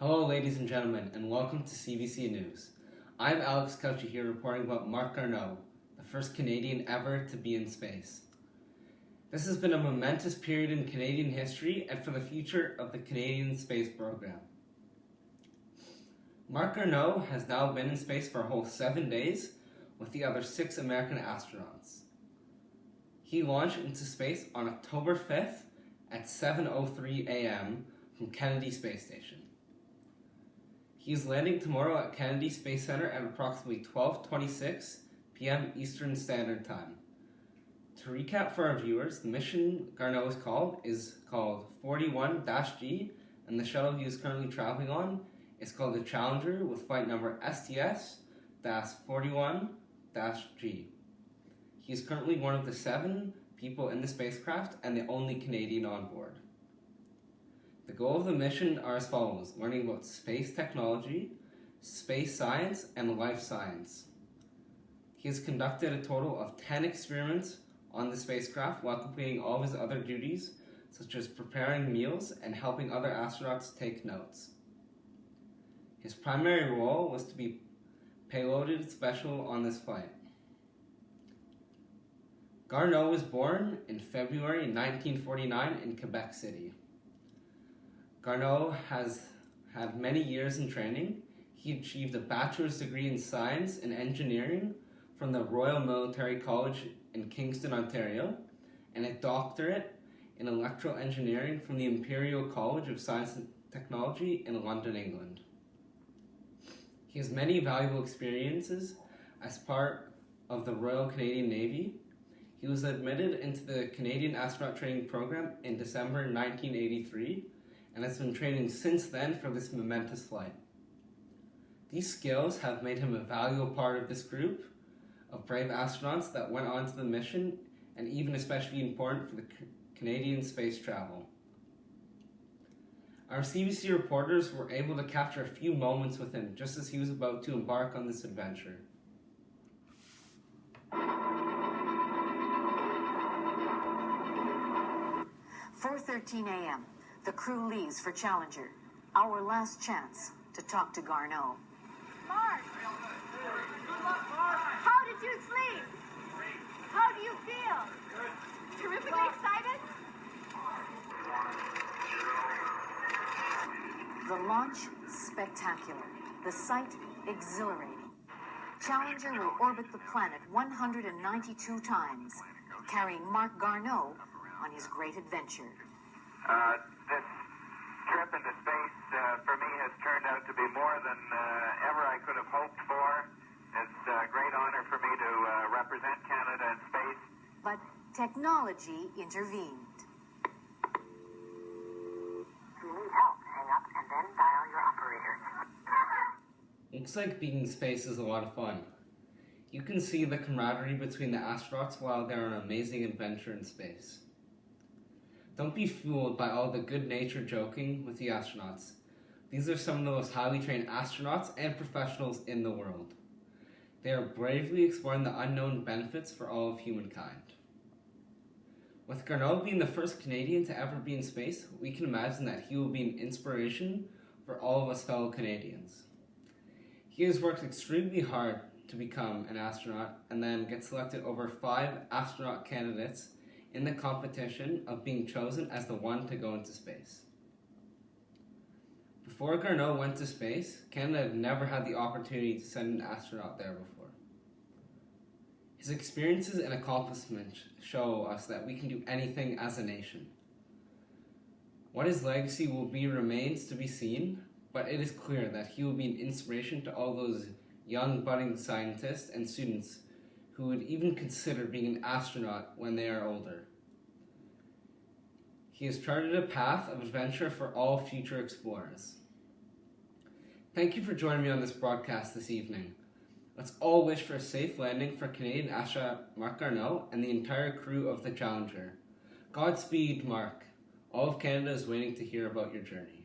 Hello, ladies and gentlemen, and welcome to CBC News. I'm Alex Couchy here reporting about Marc Garneau, the first Canadian ever to be in space. This has been a momentous period in Canadian history and for the future of the Canadian space program. Marc Garneau has now been in space for a whole 7 days with the other 6 American astronauts. He launched into space on October 5th at 7:03 a.m. from Kennedy Space Station. He is landing tomorrow at Kennedy Space Center at approximately 12:26 p.m. Eastern Standard Time. To recap for our viewers, the mission Garneau is called 41-G, and the shuttle he is currently traveling on is called the Challenger with flight number STS-41-G. He is currently one of the 7 people in the spacecraft and the only Canadian on board. The goal of the mission are as follows: learning about space technology, space science, and life science. He has conducted a total of 10 experiments on the spacecraft while completing all of his other duties, such as preparing meals and helping other astronauts take notes. His primary role was to be payloaded special on this flight. Garneau was born in February 1949 in Quebec City. Garneau has had many years in training. He achieved a bachelor's degree in science and engineering from the Royal Military College in Kingston, Ontario, and a doctorate in electrical engineering from the Imperial College of Science and Technology in London, England. He has many valuable experiences as part of the Royal Canadian Navy. He was admitted into the Canadian Astronaut Training Program in December 1983 and has been training since then for this momentous flight. These skills have made him a valuable part of this group of brave astronauts that went on to the mission, and even especially important for the Canadian space travel. Our CBC reporters were able to capture a few moments with him just as he was about to embark on this adventure. 4:13 a.m. The crew leaves for Challenger. Our last chance to talk to Garneau. Marc! How did you sleep? How do you feel? Terrifically excited? The launch, spectacular. The sight, exhilarating. Challenger will orbit the planet 192 times, carrying Marc Garneau on his great adventure. This trip into space for me has turned out to be more than ever I could have hoped for. It's a great honor for me to represent Canada in space. But technology intervened. If you need help, hang up and then dial your operator. Looks like being in space is a lot of fun. You can see the camaraderie between the astronauts while they're on an amazing adventure in space. Don't be fooled by all the good-natured joking with the astronauts. These are some of the most highly trained astronauts and professionals in the world. They are bravely exploring the unknown benefits for all of humankind. With Garneau being the first Canadian to ever be in space, we can imagine that he will be an inspiration for all of us fellow Canadians. He has worked extremely hard to become an astronaut and then get selected over 5 astronaut candidates in the competition of being chosen as the one to go into space. Before Garneau went to space, Canada had never had the opportunity to send an astronaut there before. His experiences and accomplishments show us that we can do anything as a nation. What his legacy will be remains to be seen, but it is clear that he will be an inspiration to all those young budding scientists and students who would even consider being an astronaut when they are older. He has charted a path of adventure for all future explorers. Thank you for joining me on this broadcast this evening. Let's all wish for a safe landing for Canadian astronaut Marc Garneau and the entire crew of the Challenger. Godspeed, Marc. All of Canada is waiting to hear about your journey.